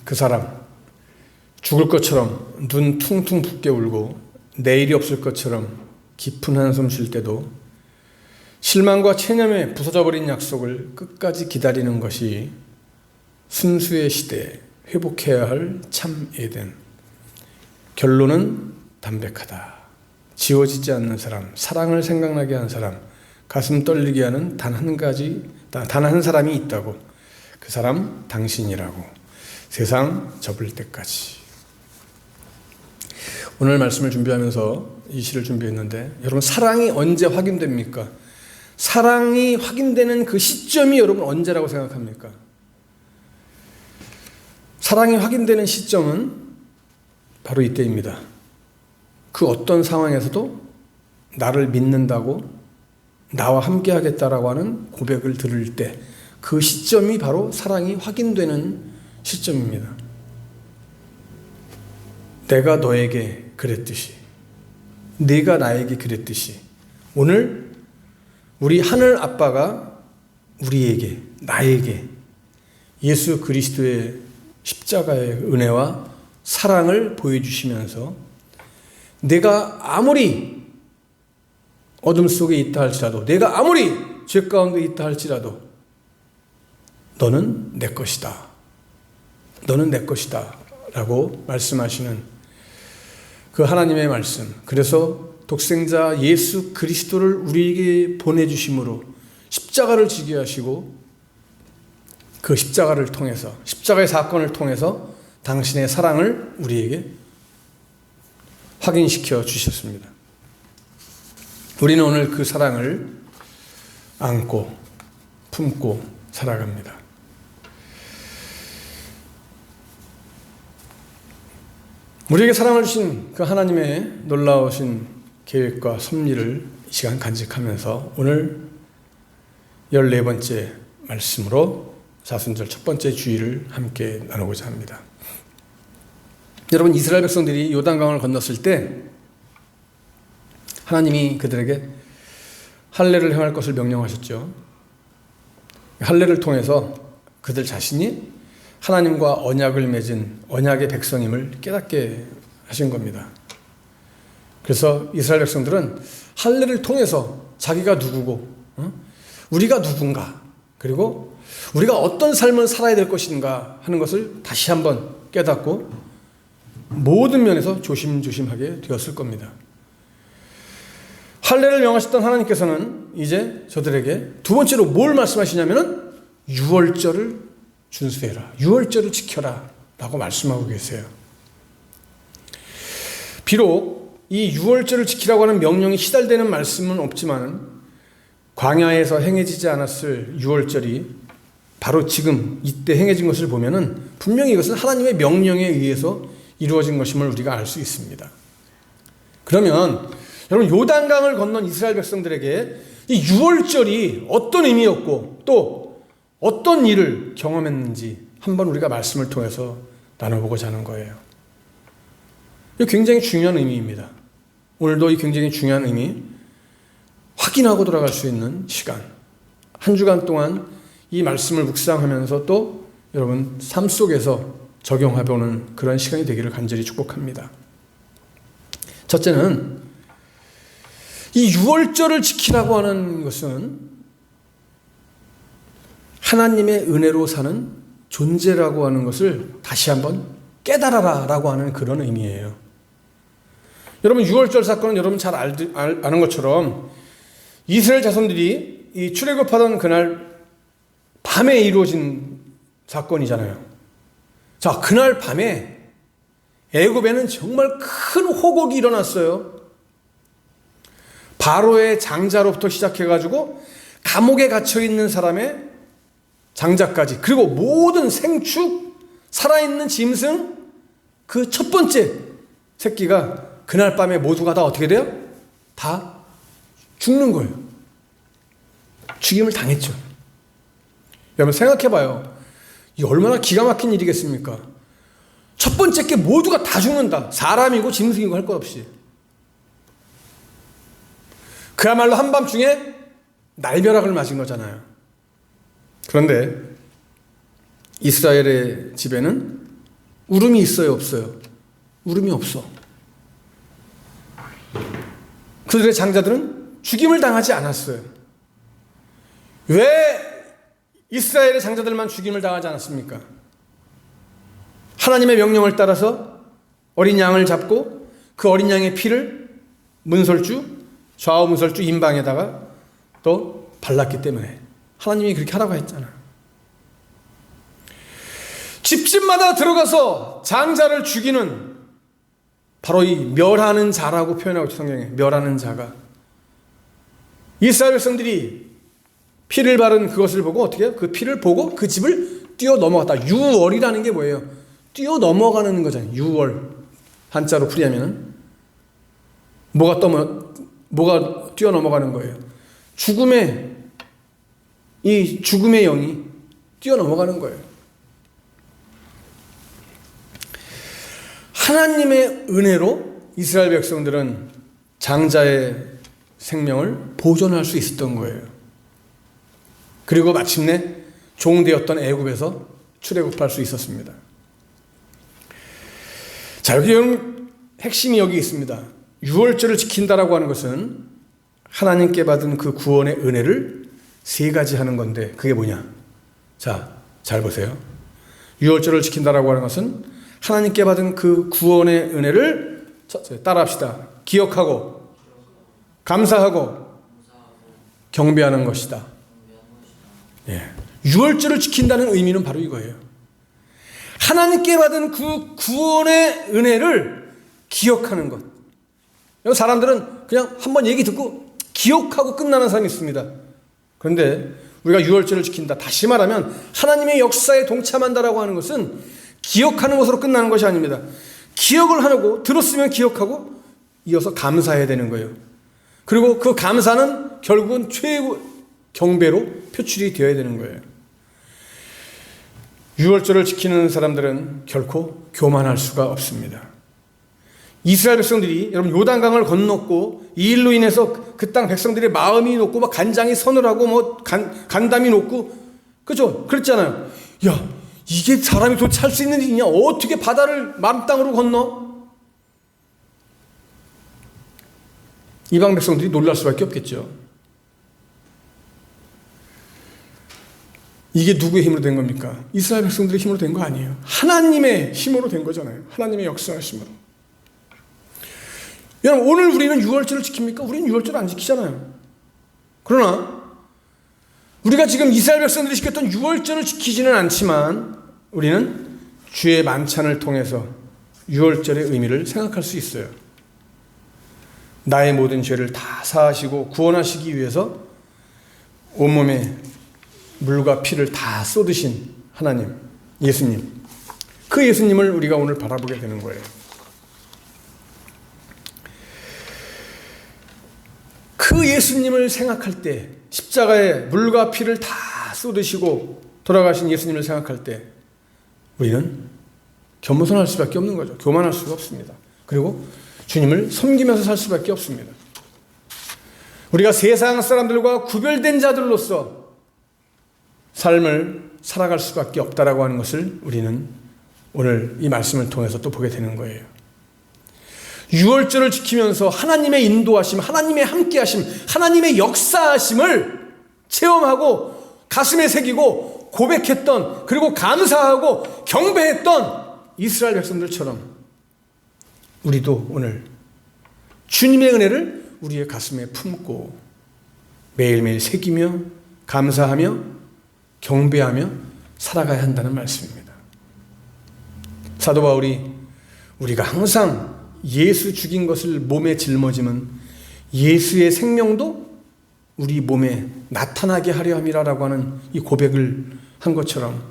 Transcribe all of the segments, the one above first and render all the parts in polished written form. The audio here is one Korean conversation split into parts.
그 사람 죽을 것처럼 눈 퉁퉁 붓게 울고 내일이 없을 것처럼 깊은 한숨 쉴 때도 실망과 체념에 부서져버린 약속을 끝까지 기다리는 것이 순수의 시대에 회복해야 할 참 에덴. 결론은 담백하다. 지워지지 않는 사람, 사랑을 생각나게 하는 사람, 가슴 떨리게 하는 단 한 사람이 있다고. 그 사람 당신이라고. 세상 접을 때까지. 오늘 말씀을 준비하면서 이 시를 준비했는데, 여러분 사랑이 언제 확인됩니까? 사랑이 확인되는 그 시점이 여러분 언제라고 생각합니까? 사랑이 확인되는 시점은 바로 이때입니다. 그 어떤 상황에서도 나를 믿는다고, 나와 함께 하겠다라고 하는 고백을 들을 때, 그 시점이 바로 사랑이 확인되는 시점입니다. 내가 너에게 그랬듯이, 네가 나에게 그랬듯이, 오늘 우리 하늘 아빠가 우리에게, 나에게 예수 그리스도의 십자가의 은혜와 사랑을 보여주시면서 내가 아무리 어둠 속에 있다 할지라도, 내가 아무리 죄 가운데 있다 할지라도 너는 내 것이다. 너는 내 것이다. 라고 말씀하시는 그 하나님의 말씀. 그래서 독생자 예수 그리스도를 우리에게 보내주심으로 십자가를 지게 하시고, 그 십자가를 통해서, 십자가의 사건을 통해서 당신의 사랑을 우리에게 확인시켜 주셨습니다. 우리는 오늘 그 사랑을 안고 품고 살아갑니다. 우리에게 사랑을 주신 그 하나님의 놀라우신 계획과 섭리를 이 시간 간직하면서 오늘 14번째 말씀으로 사순절 첫 번째 주일을 함께 나누고자 합니다. 여러분, 이스라엘 백성들이 요단강을 건넜을 때 하나님이 그들에게 할례를 행할 것을 명령하셨죠. 할례를 통해서 그들 자신이 하나님과 언약을 맺은 언약의 백성임을 깨닫게 하신 겁니다. 그래서 이스라엘 백성들은 할례를 통해서 자기가 누구고, 우리가 누군가, 그리고 우리가 어떤 삶을 살아야 될 것인가 하는 것을 다시 한번 깨닫고 모든 면에서 조심조심하게 되었을 겁니다. 할례를 명하셨던 하나님께서는 이제 저들에게 두 번째로 뭘 말씀하시냐면은 유월절을 준수해라, 유월절을 지켜라 라고 말씀하고 계세요. 비록 이 유월절을 지키라고 하는 명령이 시달되는 말씀은 없지만 광야에서 행해지지 않았을 유월절이 바로 지금 이때 행해진 것을 보면은 분명히 이것은 하나님의 명령에 의해서 이루어진 것임을 우리가 알 수 있습니다. 그러면 여러분, 요단강을 건넌 이스라엘 백성들에게 이 유월절이 어떤 의미였고 또 어떤 일을 경험했는지 한번 우리가 말씀을 통해서 나눠보고자 하는 거예요. 이 굉장히 중요한 의미입니다. 오늘도 이 굉장히 중요한 의미 확인하고 돌아갈 수 있는 시간, 한 주간 동안 이 말씀을 묵상하면서 또 여러분 삶 속에서 적용해보는 그런 시간이 되기를 간절히 축복합니다. 첫째는 이 유월절을 지키라고 하는 것은 하나님의 은혜로 사는 존재라고 하는 것을 다시 한번 깨달아라 라고 하는 그런 의미예요. 여러분, 유월절 사건은 여러분 잘 아는 것처럼 이스라엘 자손들이 이 출애굽하던 그날 밤에 이루어진 사건이잖아요. 자, 그날 밤에 애굽에는 정말 큰 호곡이 일어났어요. 바로의 장자로부터 시작해가지고 감옥에 갇혀있는 사람의 장자까지, 그리고 모든 생축, 살아있는 짐승, 그 첫 번째 새끼가 그날 밤에 모두가 다 어떻게 돼요? 다 죽는 거예요. 죽임을 당했죠. 여러분 생각해봐요. 이 얼마나 기가 막힌 일이겠습니까? 첫 번째 게 모두가 다 죽는다. 사람이고 짐승이고 할 것 없이. 그야말로 한밤중에 날벼락을 맞은 거잖아요. 그런데 이스라엘의 집에는 울음이 있어요, 없어요? 울음이 없어. 그들의 장자들은 죽임을 당하지 않았어요. 왜 이스라엘의 장자들만 죽임을 당하지 않았습니까? 하나님의 명령을 따라서 어린 양을 잡고 그 어린 양의 피를 문설주, 좌우 문설주 임방에다가 또 발랐기 때문에 하나님이 그렇게 하라고 했잖아. 집집마다 들어가서 장자를 죽이는 바로 이 멸하는 자라고 표현하고 있죠, 성경에. 멸하는 자가. 이스라엘 백성들이 피를 바른 그것을 보고 어떻게 해요? 그 피를 보고 그 집을 뛰어 넘어갔다. 유월이라는 게 뭐예요? 뛰어 넘어가는 거잖아요. 유월. 한자로 풀이하면은 뭐가 뛰어 넘어가는 거예요? 죽음의 영이 뛰어 넘어가는 거예요. 하나님의 은혜로 이스라엘 백성들은 장자의 생명을 보존할 수 있었던 거예요. 그리고 마침내 종되었던 애굽에서 출애굽할 수 있었습니다. 자, 여기 핵심이 여기 있습니다. 유월절을 지킨다라고 하는 것은 하나님께 받은 그 구원의 은혜를 세 가지 하는 건데 그게 뭐냐? 자, 잘 보세요. 유월절을 지킨다라고 하는 것은 하나님께 받은 그 구원의 은혜를 따라합시다. 기억하고 감사하고 경배하는 것이다. 예. 유월절을 지킨다는 의미는 바로 이거예요. 하나님께 받은 그 구원의 은혜를 기억하는 것. 사람들은 그냥 한번 얘기 듣고 기억하고 끝나는 사람이 있습니다. 그런데 우리가 유월절을 지킨다. 다시 말하면 하나님의 역사에 동참한다라고 하는 것은 기억하는 것으로 끝나는 것이 아닙니다. 기억을 하고 들었으면 기억하고 이어서 감사해야 되는 거예요. 그리고 그 감사는 결국은 최고 경배로 표출이 되어야 되는 거예요. 유월절을 지키는 사람들은 결코 교만할 수가 없습니다. 이스라엘 백성들이 여러분 요단강을 건넜고 이 일로 인해서 그 땅 백성들의 마음이 높고 막 간장이 서늘하고 간담이 높고 그죠? 그랬잖아요. 야, 이게 사람이 도대체 할 수 있는 일이냐? 어떻게 바다를 마른 땅으로 건너? 이방 백성들이 놀랄 수밖에 없겠죠. 이게 누구의 힘으로 된 겁니까? 이스라엘 백성들의 힘으로 된 거 아니에요. 하나님의 힘으로 된 거잖아요. 하나님의 역사하심으로. 여러분, 오늘 우리는 유월절을 지킵니까? 우리는 유월절을 안 지키잖아요. 그러나 우리가 지금 이스라엘 백성들이 지켰던 유월절을 지키지는 않지만 우리는 주의 만찬을 통해서 유월절의 의미를 생각할 수 있어요. 나의 모든 죄를 다 사하시고 구원하시기 위해서 온몸에 물과 피를 다 쏟으신 하나님, 예수님. 그 예수님을 우리가 오늘 바라보게 되는 거예요. 그 예수님을 생각할 때, 십자가에 물과 피를 다 쏟으시고 돌아가신 예수님을 생각할 때 우리는 겸손할 수밖에 없는 거죠. 교만할 수가 없습니다. 그리고 주님을 섬기면서 살 수밖에 없습니다. 우리가 세상 사람들과 구별된 자들로서 삶을 살아갈 수밖에 없다라고 하는 것을 우리는 오늘 이 말씀을 통해서 또 보게 되는 거예요. 유월절을 지키면서 하나님의 인도하심, 하나님의 함께하심, 하나님의 역사하심을 체험하고 가슴에 새기고 고백했던, 그리고 감사하고 경배했던 이스라엘 백성들처럼 우리도 오늘 주님의 은혜를 우리의 가슴에 품고 매일매일 새기며 감사하며 경배하며 살아가야 한다는 말씀입니다. 사도 바울이 우리가 항상 예수 죽인 것을 몸에 짊어지면 예수의 생명도 우리 몸에 나타나게 하려 함이라고 하는 이 고백을 한 것처럼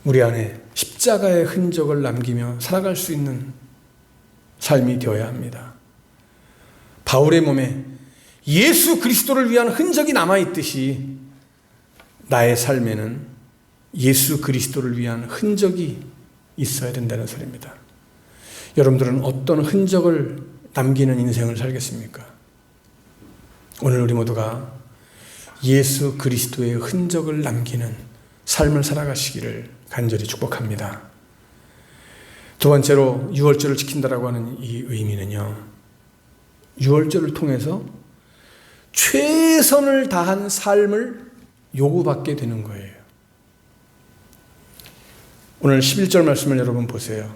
우리 안에 십자가의 흔적을 남기며 살아갈 수 있는 삶이 되어야 합니다. 바울의 몸에 예수 그리스도를 위한 흔적이 남아있듯이 나의 삶에는 예수 그리스도를 위한 흔적이 있어야 된다는 소리입니다. 여러분들은 어떤 흔적을 남기는 인생을 살겠습니까? 오늘 우리 모두가 예수 그리스도의 흔적을 남기는 삶을 살아가시기를 간절히 축복합니다. 두 번째로 유월절을 지킨다라고 하는 이 의미는요, 유월절을 통해서 최선을 다한 삶을 요구받게 되는 거예요. 오늘 11절 말씀을 여러분 보세요.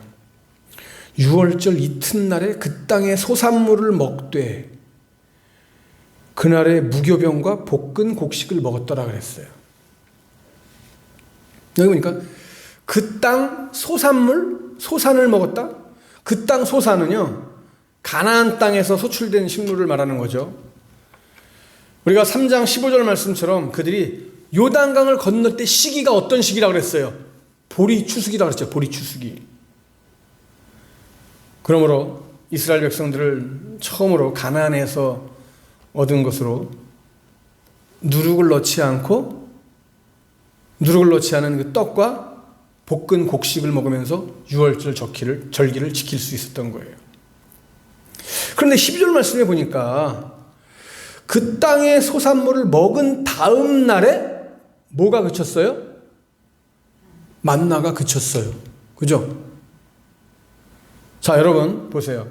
유월절 이튿날에 그 땅의 소산물을 먹되 그날에 무교병과 볶은 곡식을 먹었더라 그랬어요. 여기 보니까 그 땅 소산물, 소산을 먹었다? 그 땅 소산은요, 가나안 땅에서 소출된 식물을 말하는 거죠. 우리가 3장 15절 말씀처럼 그들이 요단강을 건널 때 시기가 어떤 시기라고 그랬어요? 보리 추수기라고 그랬죠. 보리 추수기. 그러므로 이스라엘 백성들을 처음으로 가나안에서 얻은 것으로 누룩을 넣지 않고 누룩을 넣지 않은 그 떡과 볶은 곡식을 먹으면서 유월절 절기를 지킬 수 있었던 거예요. 그런데 12절 말씀에 보니까 그 땅의 소산물을 먹은 다음 날에 뭐가 그쳤어요? 만나가 그쳤어요. 그죠? 자, 여러분 보세요.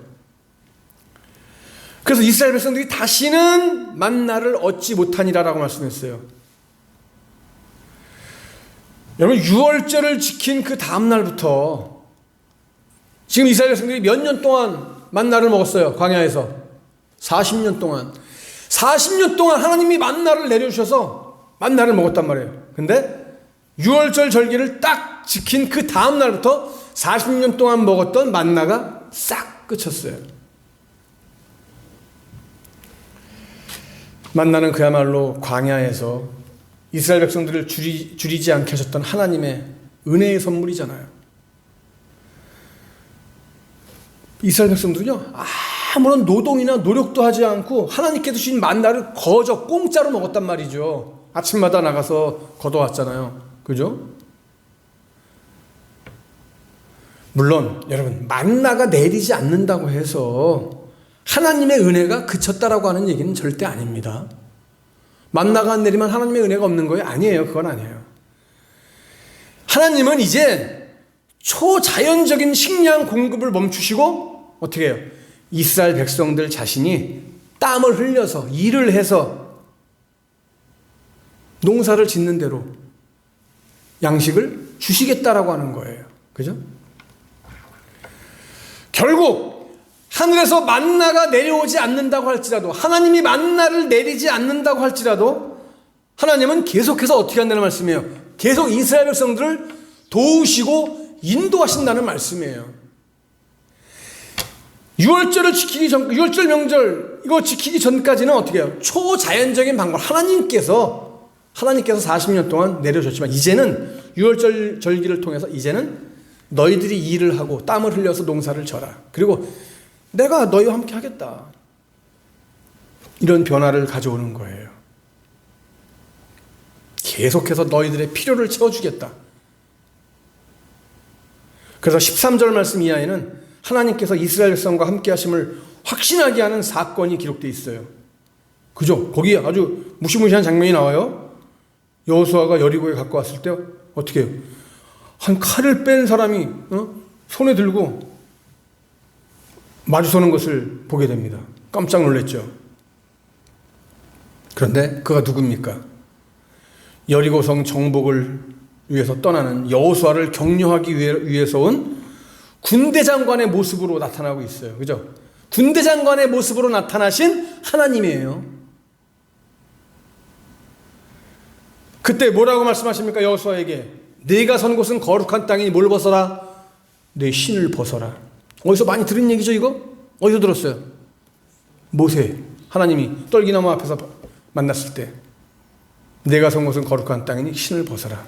그래서 이스라엘 백성들이 다시는 만나를 얻지 못하니라라고 말씀했어요. 여러분, 유월절을 지킨 그 다음 날부터 지금 이스라엘 백성들이 몇 년 동안 만나를 먹었어요. 광야에서 40년 동안. 40년 동안 하나님이 만나를 내려주셔서 만나를 먹었단 말이에요. 근데 유월절 절기를 딱 지킨 그 다음 날부터 40년 동안 먹었던 만나가 싹 그쳤어요. 만나는 그야말로 광야에서 이스라엘 백성들을 줄이지 않게 하셨던 하나님의 은혜의 선물이잖아요. 이스라엘 백성들은요, 아무런 노동이나 노력도 하지 않고 하나님께서 주신 만나를 거저 공짜로 먹었단 말이죠. 아침마다 나가서 걷어왔잖아요. 그죠? 물론 여러분, 만나가 내리지 않는다고 해서 하나님의 은혜가 그쳤다라고 하는 얘기는 절대 아닙니다. 만나가 안 내리면 하나님의 은혜가 없는 거예요? 아니에요. 그건 아니에요. 하나님은 이제 초자연적인 식량 공급을 멈추시고 어떻게 해요? 이스라엘 백성들 자신이 땀을 흘려서 일을 해서 농사를 짓는 대로 양식을 주시겠다라고 하는 거예요. 그죠? 결국 하늘에서 만나가 내려오지 않는다고 할지라도, 하나님이 만나를 내리지 않는다고 할지라도 하나님은 계속해서 어떻게 한다는 말씀이에요? 계속 이스라엘 백성들을 도우시고 인도하신다는 말씀이에요. 유월절 명절 이거 지키기 전까지는 어떻게 해요? 초자연적인 방법, 하나님께서 40년 동안 내려줬지만 이제는 유월절 절기를 통해서 이제는 너희들이 일을 하고 땀을 흘려서 농사를 져라. 그리고 내가 너희와 함께 하겠다. 이런 변화를 가져오는 거예요. 계속해서 너희들의 필요를 채워주겠다. 그래서 13절 말씀 이하에는 하나님께서 이스라엘 백성과 함께 하심을 확신하게 하는 사건이 기록되어 있어요. 그죠? 거기에 아주 무시무시한 장면이 나와요. 여호수아가 여리고에 갖고 왔을 때 어떻게 해요? 한 칼을 뺀 사람이 손에 들고 마주서는 것을 보게 됩니다. 깜짝 놀랐죠. 그런데 그가 누굽니까? 여리고성 정복을 위해서 떠나는 여호수아를 격려하기 위해서 온 군대 장관의 모습으로 나타나고 있어요. 그죠? 군대 장관의 모습으로 나타나신 하나님이에요. 그때 뭐라고 말씀하십니까? 여호수아에게 네가 선 곳은 거룩한 땅이니 뭘 벗어라? 내 신을 벗어라. 어디서 많이 들은 얘기죠 이거? 어디서 들었어요? 모세, 하나님이 떨기나무 앞에서 만났을 때 내가 선 곳은 거룩한 땅이니 신을 벗어라.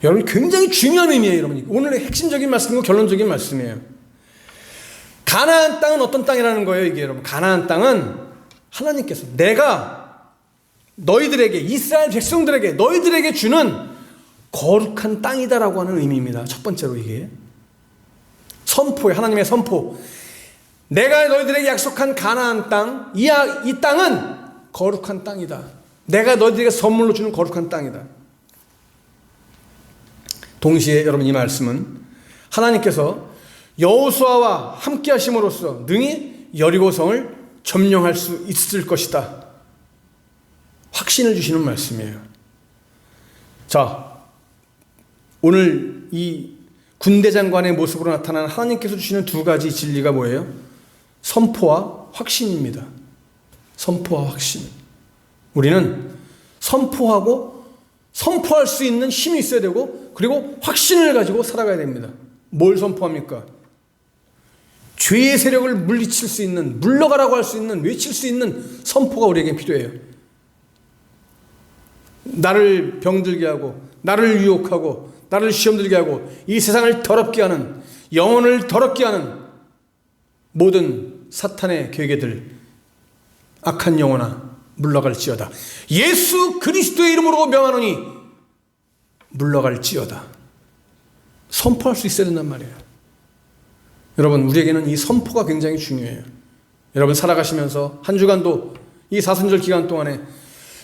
여러분, 굉장히 중요한 의미예요. 여러분, 오늘의 핵심적인 말씀이고 결론적인 말씀이에요. 가나안 땅은 어떤 땅이라는 거예요? 이게 여러분, 가나안 땅은 하나님께서 내가 너희들에게, 이스라엘 백성들에게, 너희들에게 주는 거룩한 땅이다라고 하는 의미입니다. 첫 번째로 이게 선포예요. 하나님의 선포. 내가 너희들에게 약속한 가나안 땅, 이 땅은 거룩한 땅이다. 내가 너희들에게 선물로 주는 거룩한 땅이다. 동시에 여러분 이 말씀은 하나님께서 여호수아와 함께 하심으로써 능히 여리고성을 점령할 수 있을 것이다. 확신을 주시는 말씀이에요. 자, 오늘 이 군대 장관의 모습으로 나타난 하나님께서 주시는 두 가지 진리가 뭐예요? 선포와 확신입니다. 선포와 확신. 우리는 선포하고 선포할 수 있는 힘이 있어야 되고 그리고 확신을 가지고 살아가야 됩니다. 뭘 선포합니까? 죄의 세력을 물리칠 수 있는, 물러가라고 할 수 있는, 외칠 수 있는 선포가 우리에게 필요해요. 나를 병들게 하고 나를 유혹하고 나를 시험들게 하고 이 세상을 더럽게 하는, 영혼을 더럽게 하는 모든 사탄의 계획들, 악한 영혼아 물러갈지어다. 예수 그리스도의 이름으로 명하노니 물러갈지어다. 선포할 수 있어야 된단 말이에요. 여러분, 우리에게는 이 선포가 굉장히 중요해요. 여러분 살아가시면서 한 주간도 이 사순절 기간 동안에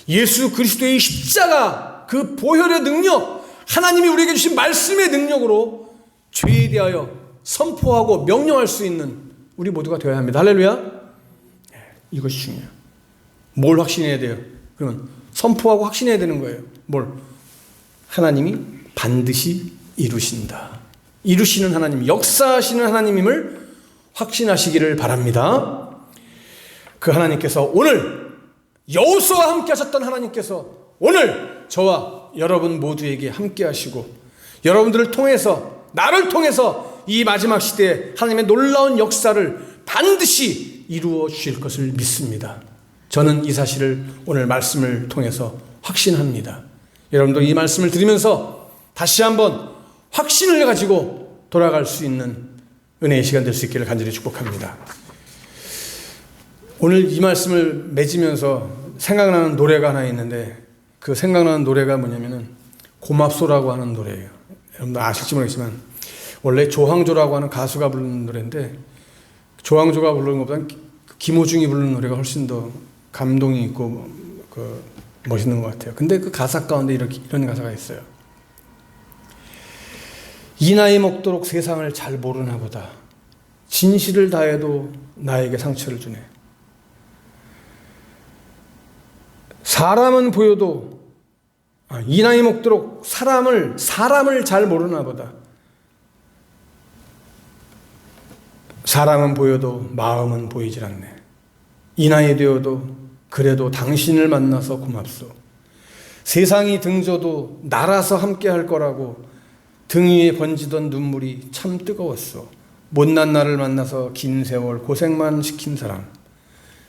예수 그리스도의 십자가 그 보혈의 능력, 하나님이 우리에게 주신 말씀의 능력으로 죄에 대하여 선포하고 명령할 수 있는 우리 모두가 되어야 합니다. 할렐루야. 이것이 중요해요. 뭘 확신해야 돼요? 그러면 선포하고 확신해야 되는 거예요. 뭘? 하나님이 반드시 이루신다. 이루시는 하나님, 역사하시는 하나님임을 확신하시기를 바랍니다. 그 하나님께서 오늘 여호수아와 함께 하셨던 하나님께서 오늘 저와 여러분 모두에게 함께 하시고 여러분들을 통해서, 나를 통해서 이 마지막 시대에 하나님의 놀라운 역사를 반드시 이루어 주실 것을 믿습니다. 저는 이 사실을 오늘 말씀을 통해서 확신합니다. 여러분도 이 말씀을 들으면서 다시 한번 확신을 가지고 돌아갈 수 있는 은혜의 시간 될 수 있기를 간절히 축복합니다. 오늘 이 말씀을 맺으면서 생각나는 노래가 하나 있는데 그 생각나는 노래가 뭐냐면은 고맙소라고 하는 노래예요. 여러분들 아실지 모르겠지만 원래 조항조라고 하는 가수가 부르는 노래인데 조항조가 부르는 것보다 김호중이 부르는 노래가 훨씬 더 감동이 있고 멋있는 것 같아요. 근데 그 가사 가운데 이런 가사가 있어요. 이 나이 먹도록 세상을 잘 모르나 보다. 진실을 다해도 나에게 상처를 주네. 사람은 보여도 이 나이 먹도록 사람을 잘 모르나 보다. 사람은 보여도 마음은 보이질 않네. 이 나이 되어도 그래도 당신을 만나서 고맙소. 세상이 등져도 나라서 함께 할 거라고 등 위에 번지던 눈물이 참 뜨거웠소. 못난 나를 만나서 긴 세월 고생만 시킨 사람.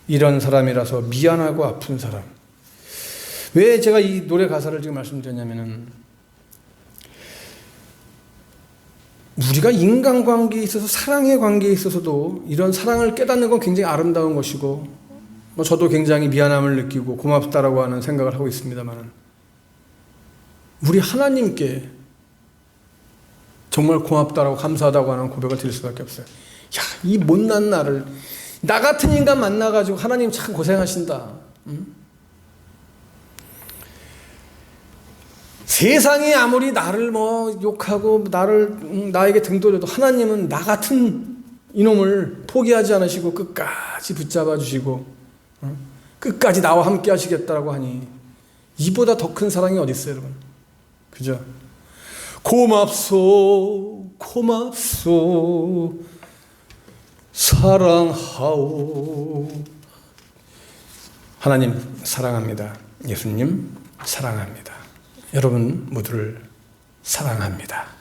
이런 사람이라서 미안하고 아픈 사람. 왜 제가 이 노래 가사를 지금 말씀드렸냐면은 우리가 인간관계에 있어서 사랑의 관계에 있어서도 이런 사랑을 깨닫는 건 굉장히 아름다운 것이고 저도 굉장히 미안함을 느끼고 고맙다라고 하는 생각을 하고 있습니다만 우리 하나님께 정말 고맙다라고 감사하다고 하는 고백을 드릴 수밖에 없어요. 야, 이 못난 나를 나 같은 인간 만나가지고 하나님 참 고생하신다. 세상이 아무리 나를 욕하고 나에게 등 돌려도 하나님은 나 같은 이놈을 포기하지 않으시고 끝까지 붙잡아 주시고 끝까지 나와 함께 하시겠다라고 하니 이보다 더 큰 사랑이 어디 있어요, 여러분? 그죠? 고맙소 고맙소 사랑하오. 하나님 사랑합니다. 예수님 사랑합니다. 여러분 모두를 사랑합니다.